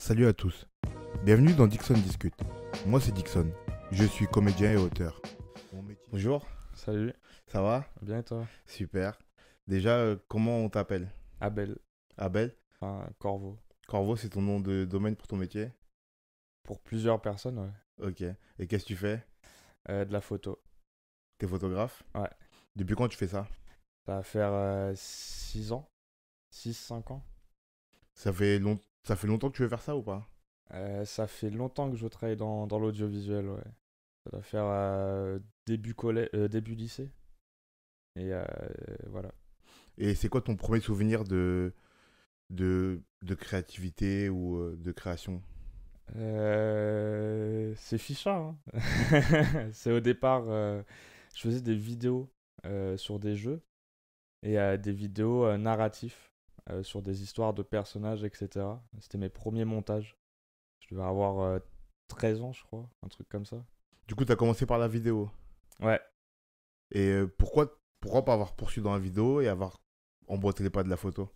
Salut à tous, bienvenue dans Dixon Discute. Moi c'est Dixon, je suis comédien et auteur. Bonjour, Salut, ça va? bien et toi? Super. Déjà, comment on t'appelle? Abel, Abel? enfin Corvo. Corvo, c'est ton nom de domaine pour ton métier? Pour plusieurs personnes, ouais. Ok. Et qu'est-ce que tu fais? De la photo. T'es photographe? Ouais, Depuis quand tu fais ça? ça va faire 6 ans, 6 5 ans. Ça fait longtemps que tu veux faire ça ou pas? Ça fait longtemps que je travaille dans l'audiovisuel, ouais. Ça doit faire début lycée. Et voilà. Et c'est quoi ton premier souvenir de créativité ou de création? C'est fichard, hein. C'est au départ, je faisais des vidéos sur des jeux et des vidéos narratifs sur des histoires de personnages, etc. C'était mes premiers montages. Je devais avoir 13 ans, je crois, un truc comme ça. Du coup, t'as commencé par la vidéo. Ouais, Et pourquoi pas avoir poursuivi dans la vidéo et avoir emboîté les pas de la photo?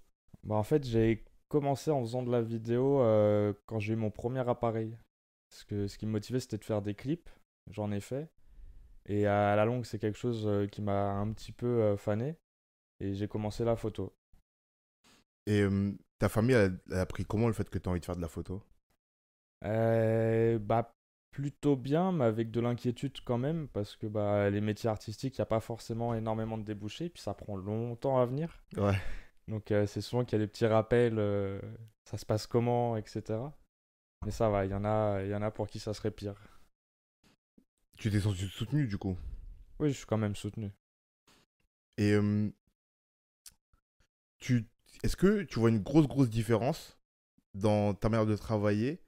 bah en fait, j'ai commencé en faisant de la vidéo quand j'ai eu mon premier appareil. Parce que ce qui me motivait, c'était de faire des clips. J'en ai fait. Et à la longue, c'est quelque chose qui m'a un petit peu fané. Et j'ai commencé la photo. Et ta famille, elle a pris comment le fait que tu as envie de faire de la photo? Bah plutôt bien, mais avec de l'inquiétude quand même, parce que bah, les métiers artistiques, il n'y a pas forcément énormément de débouchés, puis ça prend longtemps à venir. Ouais. Donc c'est souvent qu'il y a des petits rappels, ça se passe comment, etc. Mais ça va, il y en a pour qui ça serait pire. Tu t'es senti soutenu du coup. Oui, je suis quand même soutenu. Et tu, est-ce que tu vois une grosse différence dans ta manière de travailler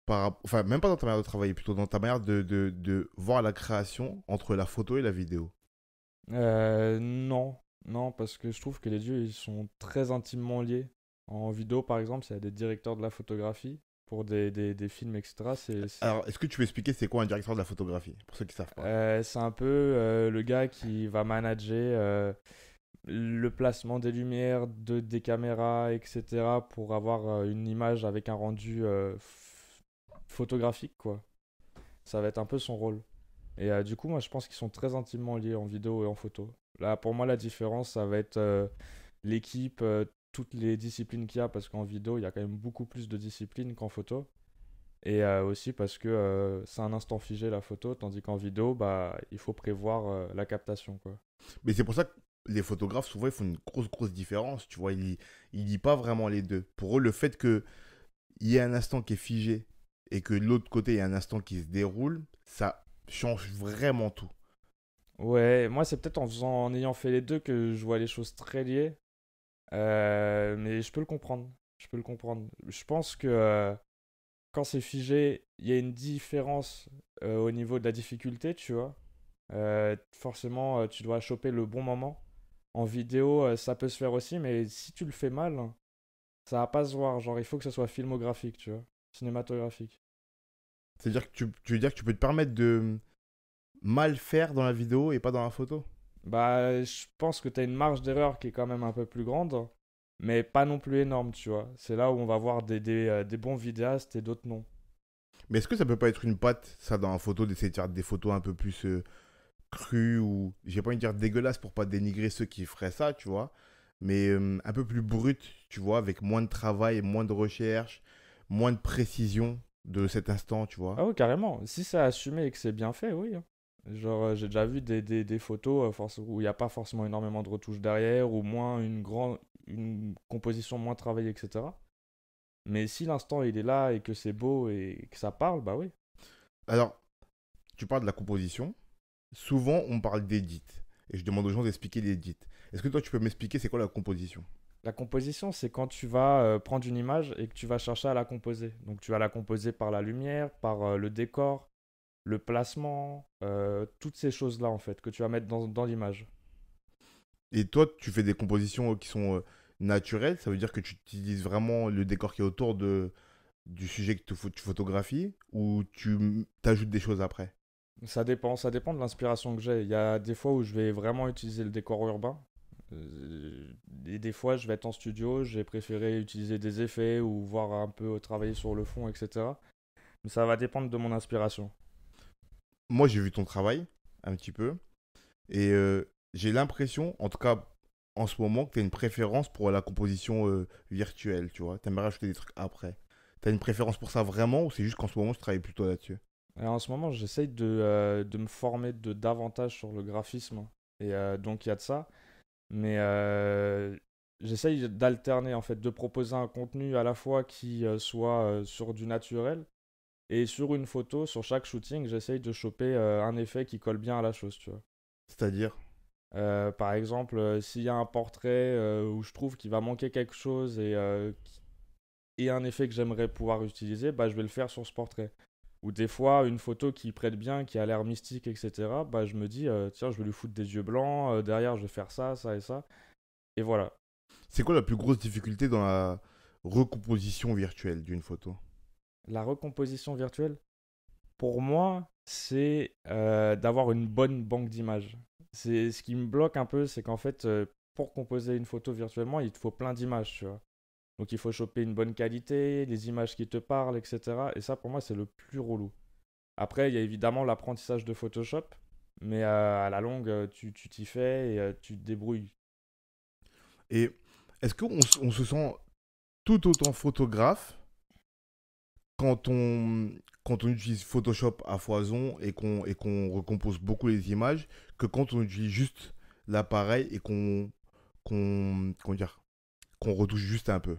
enfin, même pas dans ta manière de travailler, plutôt dans ta manière de voir la création entre la photo et la vidéo? Non, non, parce que je trouve que les dieux, ils sont très intimement liés. En vidéo, par exemple, il y a des directeurs de la photographie pour des films, etc. Alors, est-ce que tu peux expliquer c'est quoi un directeur de la photographie, pour ceux qui savent pas? C'est un peu le gars qui va manager le placement des lumières, des caméras, etc. pour avoir une image avec un rendu photographique, quoi. Ça va être un peu son rôle. Et du coup, moi, je pense qu'ils sont très intimement liés en vidéo et en photo. Là, pour moi, la différence, ça va être l'équipe, toutes les disciplines qu'il y a, parce qu'en vidéo, il y a quand même beaucoup plus de disciplines qu'en photo. Et aussi parce que c'est un instant figé la photo, tandis qu'en vidéo, bah, il faut prévoir la captation, quoi. Mais c'est pour ça que les photographes, souvent, ils font une grosse différence, tu vois. Ils lient pas vraiment les deux. Pour eux, le fait qu'il y ait un instant qui est figé et que de l'autre côté, il y a un instant qui se déroule, ça change vraiment tout. Ouais, moi, c'est peut-être en ayant fait les deux que je vois les choses très liées. Mais je peux le comprendre. Je peux le comprendre. Je pense que quand c'est figé, il y a une différence au niveau de la difficulté, tu vois. Forcément, tu dois choper le bon moment. En vidéo, ça peut se faire aussi, mais si tu le fais mal, ça va pas se voir. Genre, il faut que ce soit filmographique, tu vois. Cinématographique. C'est-à-dire que tu veux dire que tu peux te permettre de mal faire dans la vidéo et pas dans la photo? Bah, je pense que tu as une marge d'erreur qui est quand même un peu plus grande, mais pas non plus énorme, tu vois. C'est là où on va voir des bons vidéastes et d'autres non. Mais est-ce que ça peut pas être une patte, ça, dans la photo, d'essayer de faire des photos un peu plus crues ou, j'ai pas envie de dire dégueulasses pour pas dénigrer ceux qui feraient ça, tu vois, mais un peu plus brutes, tu vois, avec moins de travail, moins de recherche, moins de précision de cet instant, tu vois. Ah oui, carrément. Si c'est assumé et que c'est bien fait, oui, hein. Genre, j'ai déjà vu des photos où il n'y a pas forcément énormément de retouches derrière, ou moins une composition moins travaillée, etc. Mais si l'instant il est là et que c'est beau et que ça parle, bah oui. Alors, tu parles de la composition. Souvent, on parle d'édit. Et je demande aux gens d'expliquer l'édit. Est-ce que toi, tu peux m'expliquer c'est quoi la composition? La composition, c'est quand tu vas prendre une image et que tu vas chercher à la composer. Donc tu vas la composer par la lumière, par le décor, le placement, toutes ces choses-là en fait que tu vas mettre dans l'image. Et toi, tu fais des compositions qui sont naturelles. Ça veut dire que tu utilises vraiment le décor qui est autour du sujet que tu photographies ou tu t'ajoutes des choses après? Ça dépend de l'inspiration que j'ai. Il y a des fois où je vais vraiment utiliser le décor urbain Et des fois, je vais être en studio, j'ai préféré utiliser des effets ou voir un peu travailler sur le fond, etc. Mais ça va dépendre de mon inspiration. Moi, j'ai vu ton travail un petit peu et j'ai l'impression, en tout cas en ce moment, que tu as une préférence pour la composition virtuelle, tu vois. Tu aimerais rajouter des trucs après. Tu as une préférence pour ça vraiment ou c'est juste qu'en ce moment, je travaille plutôt là-dessus? Et en ce moment, j'essaye de me former davantage sur le graphisme. Et donc, il y a de ça. Mais j'essaye d'alterner, en fait, de proposer un contenu à la fois qui soit sur du naturel et sur une photo, sur chaque shooting, j'essaye de choper un effet qui colle bien à la chose, tu vois. C'est-à-dire, Par exemple, s'il y a un portrait où je trouve qu'il va manquer quelque chose et un effet que j'aimerais pouvoir utiliser, bah, je vais le faire sur ce portrait. Ou des fois, une photo qui prête bien, qui a l'air mystique, etc., bah, je me dis, tiens, je vais lui foutre des yeux blancs, derrière, je vais faire ça, ça et ça. Et voilà. c'est quoi la plus grosse difficulté dans la recomposition virtuelle d'une photo? La recomposition virtuelle, pour moi, c'est d'avoir une bonne banque d'images. C'est ce qui me bloque un peu, c'est qu'en fait, pour composer une photo virtuellement, il te faut plein d'images, tu vois. Donc il faut choper une bonne qualité, les images qui te parlent, etc. Et ça, pour moi, c'est le plus relou. Après, il y a évidemment l'apprentissage de Photoshop, mais à la longue, tu t'y fais et tu te débrouilles. Et est-ce qu'on se sent tout autant photographe quand on, quand on utilise Photoshop à foison et qu'on recompose beaucoup les images que quand on utilise juste l'appareil et comment dire, qu'on retouche juste un peu?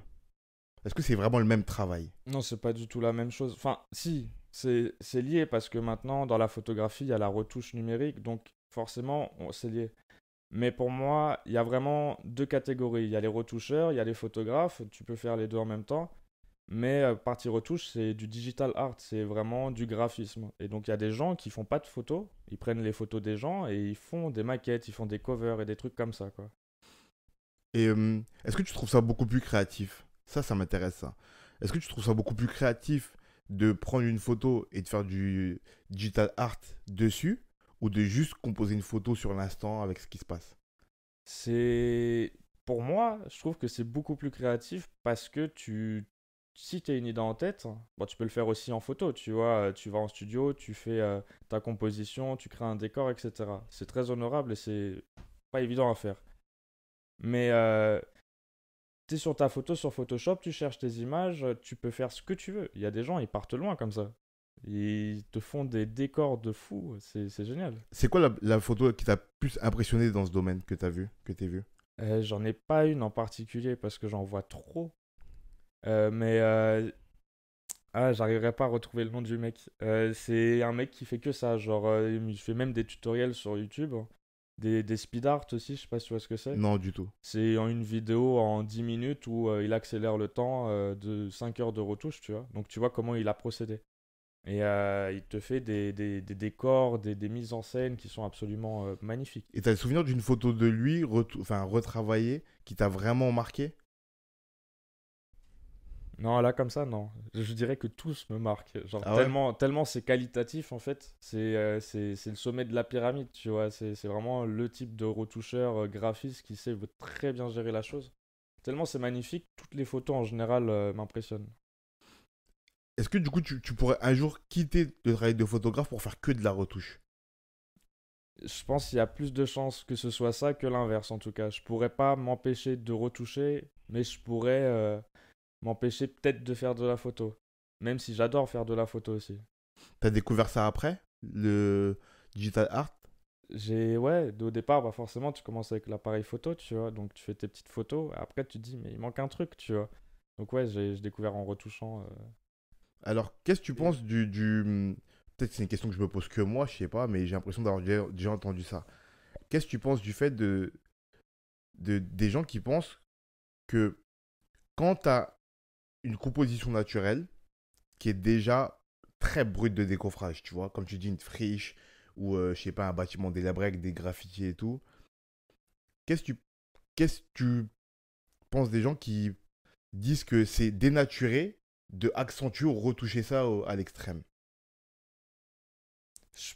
Est-ce que c'est vraiment le même travail? Non, c'est pas du tout la même chose. Enfin, si, c'est lié parce que maintenant, dans la photographie, il y a la retouche numérique, donc forcément, c'est lié. Mais pour moi, il y a vraiment deux catégories. Il y a les retoucheurs, il y a les photographes, tu peux faire les deux en même temps. Mais partie retouche, c'est du digital art, c'est vraiment du graphisme. Et donc il y a des gens qui font pas de photos, ils prennent les photos des gens et ils font des maquettes, ils font des covers et des trucs comme ça, quoi. Et est-ce que tu trouves ça beaucoup plus créatif? Ça m'intéresse ça. Est-ce que tu trouves ça beaucoup plus créatif de prendre une photo et de faire du digital art dessus ou de juste composer une photo sur l'instant avec ce qui se passe? C'est pour moi, je trouve que c'est beaucoup plus créatif parce que si tu as une idée en tête, bon, tu peux le faire aussi en photo, tu vois, tu vas en studio, tu fais ta composition, tu crées un décor, etc. C'est très honorable et c'est pas évident à faire. Mais tu es sur ta photo sur Photoshop, tu cherches tes images, tu peux faire ce que tu veux. Il y a des gens, ils partent loin comme ça. Ils te font des décors de fou, c'est génial. C'est quoi la photo qui t'a plus impressionné dans ce domaine que t'as vu, que t'as vu? J'en ai pas une en particulier parce que j'en vois trop. Mais j'arriverai pas à retrouver le nom du mec. C'est un mec qui fait que ça. Genre, il fait même des tutoriels sur YouTube. Des speed art aussi, je sais pas si tu vois ce que c'est. Non, du tout. C'est en une vidéo en 10 minutes où il accélère le temps de 5 heures de retouche, tu vois. Donc tu vois comment il a procédé. Et il te fait des décors, des mises en scène qui sont absolument magnifiques. Et t'as le souvenir d'une photo de lui, enfin retravaillée, qui t'a vraiment marqué? Non, là, comme ça, non. Je dirais que tous me marquent. Genre, Ah ouais? tellement c'est qualitatif, en fait. C'est le sommet de la pyramide, tu vois. C'est vraiment le type de retoucheur graphiste qui sait très bien gérer la chose. Tellement c'est magnifique, toutes les photos en général m'impressionnent. Est-ce que du coup tu pourrais un jour quitter le travail de photographe pour faire que de la retouche? Je pense qu'il y a plus de chances que ce soit ça que l'inverse, en tout cas. Je pourrais pas m'empêcher de retoucher, mais je pourrais m'empêcher peut-être de faire de la photo. Même si j'adore faire de la photo aussi. T'as découvert ça après, le digital art? Ouais, au départ, bah forcément, tu commences avec l'appareil photo, tu vois, donc tu fais tes petites photos, après tu te dis, mais il manque un truc, tu vois. Donc ouais, j'ai découvert en retouchant. Alors, qu'est-ce que tu penses peut-être que c'est une question que je me pose que moi, je sais pas, mais j'ai l'impression d'avoir déjà entendu ça. Qu'est-ce que tu penses du fait des gens qui pensent que quand tu as une composition naturelle qui est déjà très brute de décoffrage, tu vois, comme tu dis, une friche ou, je sais pas, un bâtiment délabré avec des graffitis et tout, qu'est-ce que tu, qu'est-ce que tu penses des gens qui disent que c'est dénaturé de accentuer ou retoucher ça à l'extrême? Je,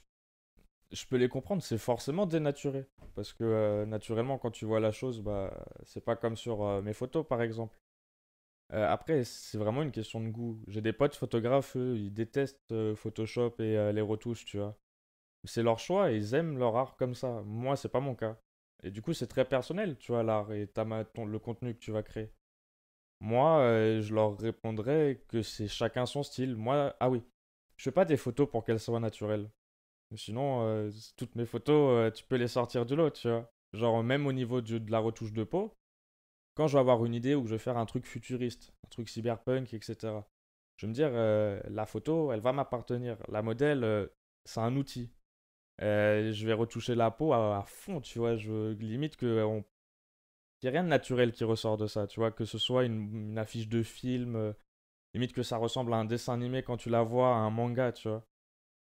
je peux les comprendre, c'est forcément dénaturé. Parce que naturellement, quand tu vois la chose, bah, c'est pas comme sur mes photos, par exemple. Après, c'est vraiment une question de goût. J'ai des potes photographes, eux, ils détestent Photoshop et les retouches, tu vois. C'est leur choix et ils aiment leur art comme ça. Moi, c'est pas mon cas. Et du coup, c'est très personnel, tu vois, l'art et le contenu que tu vas créer. Moi, je leur répondrais que c'est chacun son style. Moi, ah oui, je fais pas des photos pour qu'elles soient naturelles. Sinon, toutes mes photos, tu peux les sortir du lot, tu vois. Genre, même au niveau de la retouche de peau, quand je vais avoir une idée ou que je vais faire un truc futuriste, un truc cyberpunk, etc., je vais me dire, la photo, elle va m'appartenir. La modèle, c'est un outil. Je vais retoucher la peau à fond, tu vois. Je limite qu'il n'y ait rien de naturel qui ressort de ça, tu vois. Que ce soit une affiche de film, limite que ça ressemble à un dessin animé quand tu la vois, à un manga, tu vois.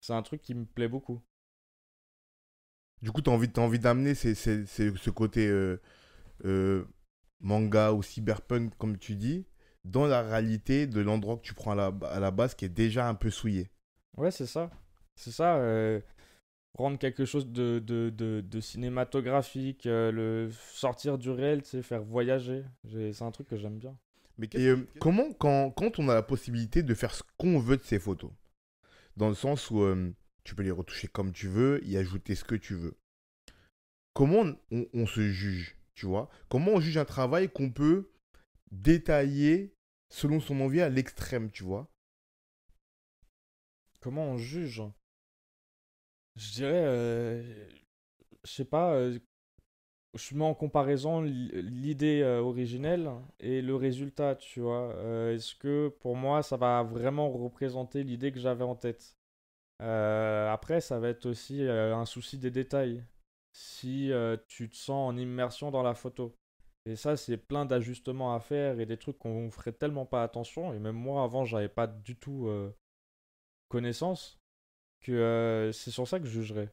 C'est un truc qui me plaît beaucoup. Du coup, t'as envie d'amener ce côté euh, manga ou cyberpunk, comme tu dis, dans la réalité de l'endroit que tu prends à la base qui est déjà un peu souillé. Ouais, c'est ça. C'est ça. Rendre quelque chose de cinématographique, sortir du réel, tu sais, faire voyager. C'est un truc que j'aime bien. Et comment, quand on a la possibilité de faire ce qu'on veut de ces photos, dans le sens où tu peux les retoucher comme tu veux, y ajouter ce que tu veux, comment on se juge, tu vois? Comment on juge un travail qu'on peut détailler selon son envie à l'extrême, tu vois? Comment on juge? Je dirais, je sais pas, je mets en comparaison l'idée originelle et le résultat, tu vois. Est-ce que pour moi, ça va vraiment représenter l'idée que j'avais en tête? Après, ça va être aussi un souci des détails. Si tu te sens en immersion dans la photo. Et ça, c'est plein d'ajustements à faire et des trucs qu'on ferait tellement pas attention. Et même moi, avant, j'avais pas du tout connaissance que c'est sur ça que je jugerais.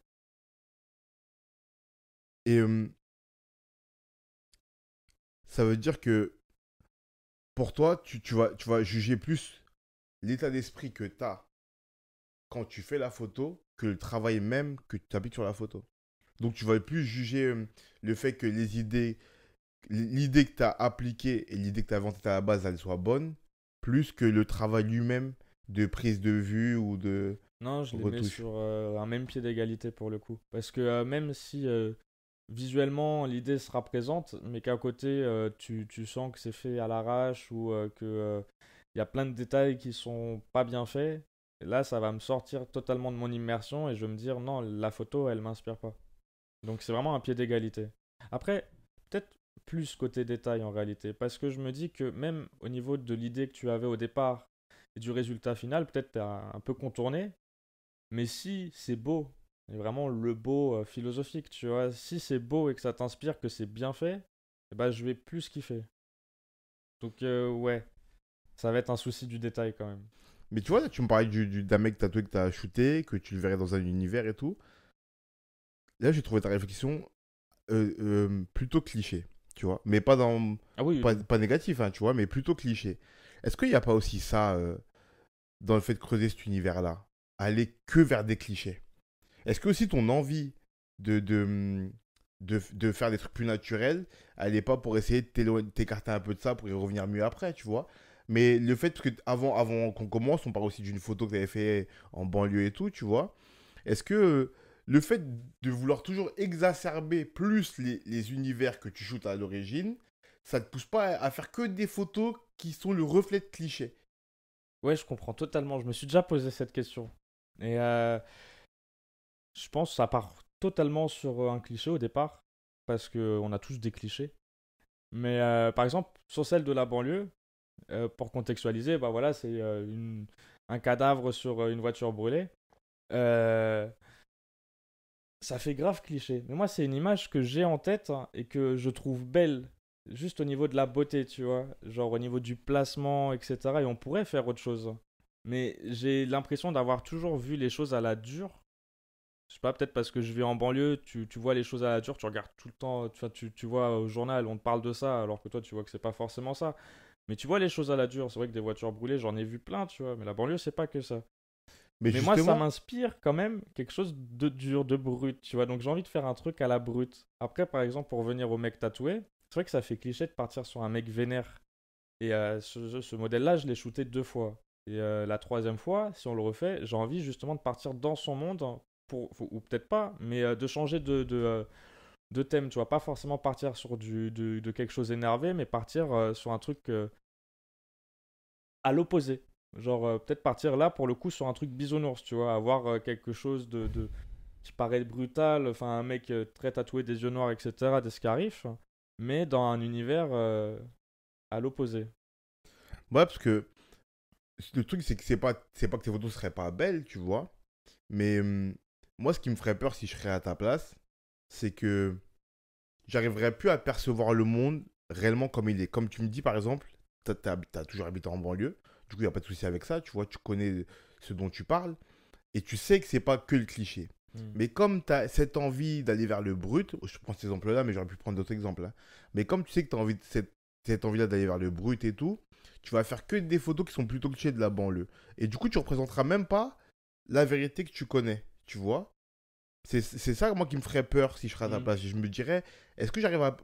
Et ça veut dire que pour toi, tu vas juger plus l'état d'esprit que tu as quand tu fais la photo que le travail même que tu appliques sur la photo. Donc tu vas plus juger le fait que l'idée que tu as appliquée et l'idée que tu as inventée à la base, elle soit bonne, plus que le travail lui-même de prise de vue ou de Non, je les mets retouche. sur un même pied d'égalité pour le coup. Parce que même si visuellement l'idée sera présente, mais qu'à côté tu sens que c'est fait à l'arrache ou que il y a plein de détails qui sont pas bien faits, là ça va me sortir totalement de mon immersion et je vais me dire non, la photo elle m'inspire pas. Donc c'est vraiment un pied d'égalité. Après, peut-être plus côté détail en réalité, parce que je me dis que même au niveau de l'idée que tu avais au départ et du résultat final, peut-être t'as un peu contourné, mais si c'est beau, et vraiment le beau philosophique, tu vois, si c'est beau et que ça t'inspire, que c'est bien fait, eh ben, je vais plus kiffer. Donc ouais, ça va être un souci du détail quand même. Mais tu vois, là, tu me parlais d'un mec tatoué que tu as shooté, que tu le verrais dans un univers et tout. Là, j'ai trouvé ta réflexion plutôt cliché, tu vois. Mais pas dans. Ah oui, Pas, pas négatif, hein, tu vois, mais plutôt cliché. Est-ce qu'il n'y a pas aussi ça dans le fait de creuser cet univers-là? Aller que vers des clichés. Est-ce que aussi ton envie de faire des trucs plus naturels, elle n'est pas pour essayer de t'écarter un peu de ça pour y revenir mieux après, tu vois? Mais le fait que avant qu'on commence, on parle aussi d'une photo que tu avais fait en banlieue et tout, tu vois? Est-ce que le fait de vouloir toujours exacerber plus les univers que tu shootes à l'origine, ça te pousse pas à faire que des photos qui sont le reflet de clichés? ouais, je comprends totalement. Je me suis déjà posé cette question. Et je pense que ça part totalement sur un cliché au départ, parce qu'on a tous des clichés. Mais par exemple, sur celle de la banlieue, pour contextualiser, bah voilà, c'est un cadavre sur une voiture brûlée. Euh, Ça fait grave cliché. Mais moi, c'est une image que j'ai en tête hein, et que je trouve belle. Juste au niveau de la beauté, tu vois. Genre au niveau du placement, etc. Et on pourrait faire autre chose. Mais j'ai l'impression d'avoir toujours vu les choses à la dure. Je sais pas, peut-être parce que je vis en banlieue, tu vois les choses à la dure, tu regardes tout le temps, tu vois au journal, on te parle de ça, alors que toi, tu vois que c'est pas forcément ça. Mais tu vois les choses à la dure. C'est vrai que des voitures brûlées, j'en ai vu plein, tu vois. Mais la banlieue, c'est pas que ça. Mais Mais moi, ça justement, m'inspire quand même quelque chose de dur, de brut, tu vois. Donc j'ai envie de faire un truc à la brute. Après, par exemple, pour revenir au mec tatoué, c'est vrai que ça fait cliché de partir sur un mec vénère. Et ce modèle-là, je l'ai shooté 2 fois. Et la troisième fois, si on le refait, j'ai envie justement de partir dans son monde, hein, ou peut-être pas, mais de changer de thème, tu vois. Pas forcément partir sur de quelque chose énervé, mais partir sur un truc à l'opposé. Genre, peut-être partir là, pour le coup, sur un truc bisounours, tu vois. Avoir quelque chose qui paraît brutal, enfin, un mec très tatoué, des yeux noirs, etc., d'Escarif, mais dans un univers à l'opposé. ouais, parce que le truc, c'est que c'est pas que tes photos seraient pas belles, tu vois. Mais moi, ce qui me ferait peur si je serais à ta place, c'est que j'arriverais plus à percevoir le monde réellement comme il est. Comme tu me dis, par exemple, t'as toujours habité en banlieue. Du coup, il n'y a pas de souci avec ça. Tu vois, tu connais ce dont tu parles. Et tu sais que c'est pas que le cliché. Hmm. Mais comme tu as cette envie d'aller vers le brut, je prends cet exemple-là, mais j'aurais pu prendre d'autres exemples, hein. Mais comme tu sais que tu as envie cette envie-là d'aller vers le brut et tout, tu vas faire que des photos qui sont plutôt clichés de la banlieue. Et du coup, tu représenteras même pas la vérité que tu connais, tu vois. C'est ça, moi, qui me ferait peur si je serais à ta Hmm. place. Je me dirais, est-ce que j'arrive à...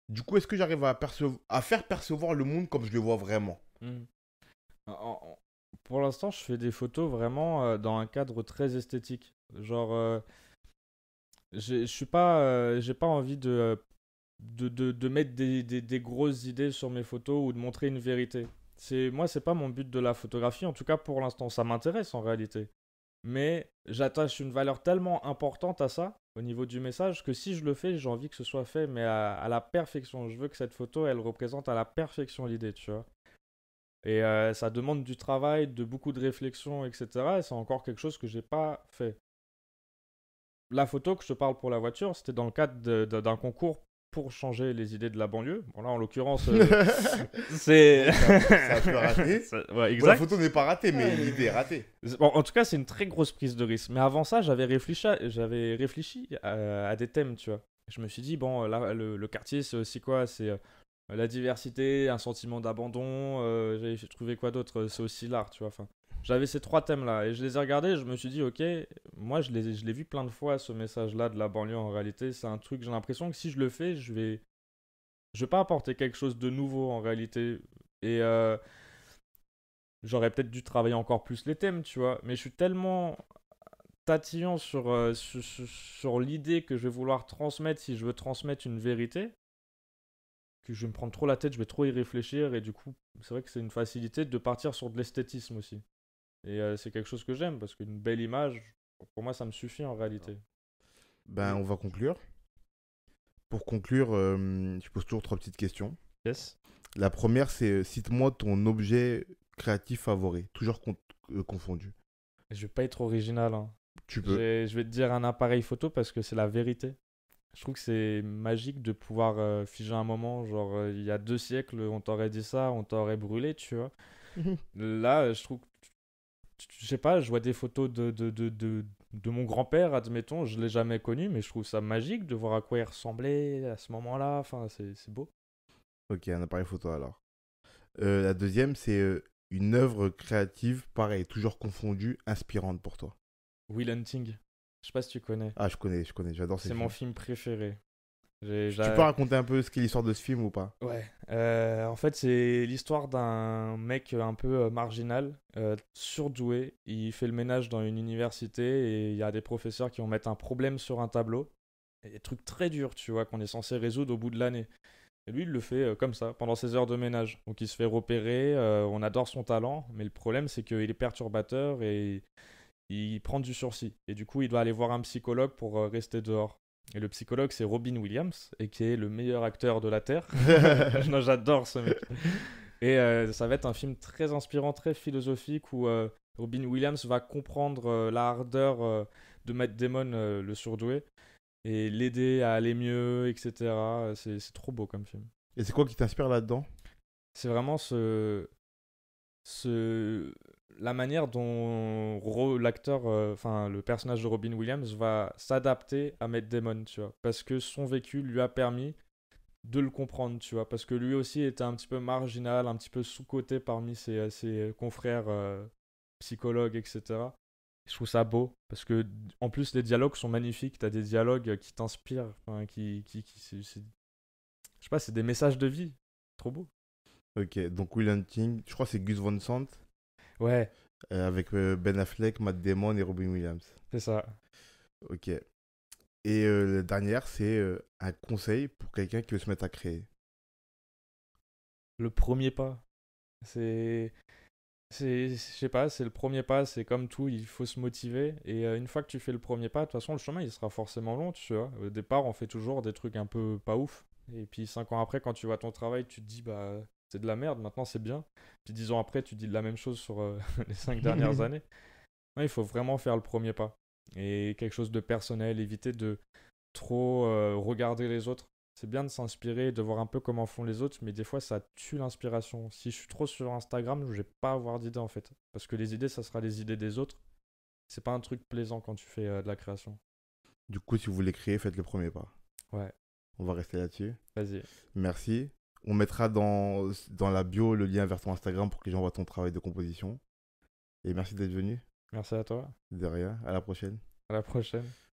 Du coup, est-ce que j'arrive à faire percevoir le monde comme je le vois vraiment? Hmm. Pour l'instant, je fais des photos vraiment dans un cadre très esthétique. Genre, je suis pas, j'ai pas envie de mettre des grosses idées sur mes photos ou de montrer une vérité. Moi, c'est pas mon but de la photographie, en tout cas pour l'instant. Ça m'intéresse en réalité. Mais j'attache une valeur tellement importante à ça, au niveau du message, que si je le fais, j'ai envie que ce soit fait, mais à la perfection. Je veux que cette photo, elle représente à la perfection l'idée, tu vois. Et ça demande du travail, de beaucoup de réflexion, etc. Et c'est encore quelque chose que j'ai pas fait. La photo que je te parle pour la voiture, c'était dans le cadre d'un concours pour changer les idées de la banlieue. Bon là, en l'occurrence, c'est... Bon, ça a pu rater. Ouais, Bon, la exact. photo n'est pas ratée, mais l'idée est ratée. Bon, en tout cas, c'est une très grosse prise de risque. Mais avant ça, j'avais réfléchi à des thèmes, tu vois. Je me suis dit, bon, là, le quartier, c'est aussi quoi? C'est la diversité, un sentiment d'abandon. J'avais trouvé quoi d'autre? C'est aussi l'art, tu vois. Enfin, j'avais ces trois thèmes-là et je les ai regardés. Je me suis dit, ok, moi, je l'ai vu plein de fois, ce message-là de la banlieue. En réalité, c'est un truc, j'ai l'impression que si je le fais, je vais pas apporter quelque chose de nouveau en réalité. Et j'aurais peut-être dû travailler encore plus les thèmes, tu vois. Mais je suis tellement tatillon sur l'idée que je vais vouloir transmettre si je veux transmettre une vérité, que je vais me prendre trop la tête, je vais trop y réfléchir, et du coup, c'est vrai que c'est une facilité de partir sur de l'esthétisme aussi. Et c'est quelque chose que j'aime, parce qu'une belle image, pour moi, ça me suffit en réalité. Ben, Et- on va conclure. Pour conclure, je pose toujours trois petites questions. Yes. La première, c'est cite-moi ton objet créatif favori, toujours confondu. Je vais pas être original, hein. Tu peux. Je vais te dire un appareil photo parce que c'est la vérité. Je trouve que c'est magique de pouvoir figer un moment. Genre, il y a 2 siècles, on t'aurait dit ça, on t'aurait brûlé, tu vois. Là, je trouve, je sais pas, je vois des photos de mon grand-père, admettons, je l'ai jamais connu, mais je trouve ça magique de voir à quoi il ressemblait à ce moment-là. Enfin, c'est beau. Ok, un appareil photo alors. La deuxième, c'est une œuvre créative, pareil, toujours confondue, inspirante pour toi. Will Hunting, je sais pas si tu connais. Ah, je connais, j'adore ces C'est mon films. film préféré. J'ai, Tu peux j'a- raconter un peu ce qu'est l'histoire de ce film ou pas? Ouais, en fait, c'est l'histoire d'un mec un peu marginal, surdoué. Il fait le ménage dans une université et il y a des professeurs qui vont mettre un problème sur un tableau. Et des trucs très durs, tu vois, qu'on est censé résoudre au bout de l'année. Et lui, il le fait comme ça, pendant ses heures de ménage. Donc il se fait repérer, on adore son talent, mais le problème, c'est qu'il est perturbateur et il prend du sursis. Et du coup, il doit aller voir un psychologue pour rester dehors. Et le psychologue, c'est Robin Williams, et qui est le meilleur acteur de la Terre. Non, j'adore ce mec. Et ça va être un film très inspirant, très philosophique, où Robin Williams va comprendre la hardeur de Matt Damon, le surdoué, et l'aider à aller mieux, etc. C'est trop beau comme film. Et c'est quoi qui t'inspire là-dedans? C'est vraiment ce, la manière dont l'acteur, enfin le personnage de Robin Williams va s'adapter à Matt Damon, tu vois. Parce que son vécu lui a permis de le comprendre, tu vois. Parce que lui aussi était un petit peu marginal, un petit peu sous-coté parmi ses confrères psychologues, etc. Je trouve ça beau parce que en plus les dialogues sont magnifiques. T'as des dialogues qui t'inspirent, enfin, je sais pas, c'est des messages de vie. Trop beau. Ok, donc Will Hunting, je crois que c'est Gus Van Sant, Ouais, avec Ben Affleck, Matt Damon et Robin Williams. c'est ça. Ok. Et la dernière, c'est un conseil pour quelqu'un qui veut se mettre à créer. Le premier pas. C'est je sais pas, c'est le premier pas, c'est comme tout, il faut se motiver. Et une fois que tu fais le premier pas, de toute façon, le chemin, il sera forcément long, tu vois. Au départ, on fait toujours des trucs un peu pas ouf. Et puis 5 ans après, quand tu vois ton travail, tu te dis, bah, c'est de la merde, maintenant c'est bien. Puis 10 ans après, tu dis la même chose sur les 5 dernières années. Ouais, il faut vraiment faire le premier pas. Et quelque chose de personnel, éviter de trop regarder les autres. C'est bien de s'inspirer, de voir un peu comment font les autres, mais des fois ça tue l'inspiration. Si je suis trop sur Instagram, je vais pas avoir d'idées en fait. Parce que les idées, ça sera les idées des autres. C'est pas un truc plaisant quand tu fais de la création. Du coup, si vous voulez créer, faites le premier pas. Ouais, On va rester là-dessus. vas-y. Merci. On mettra dans la bio le lien vers ton Instagram pour que les gens voient ton travail de composition. Et merci d'être venu. Merci à toi. De rien. À la prochaine. À la prochaine.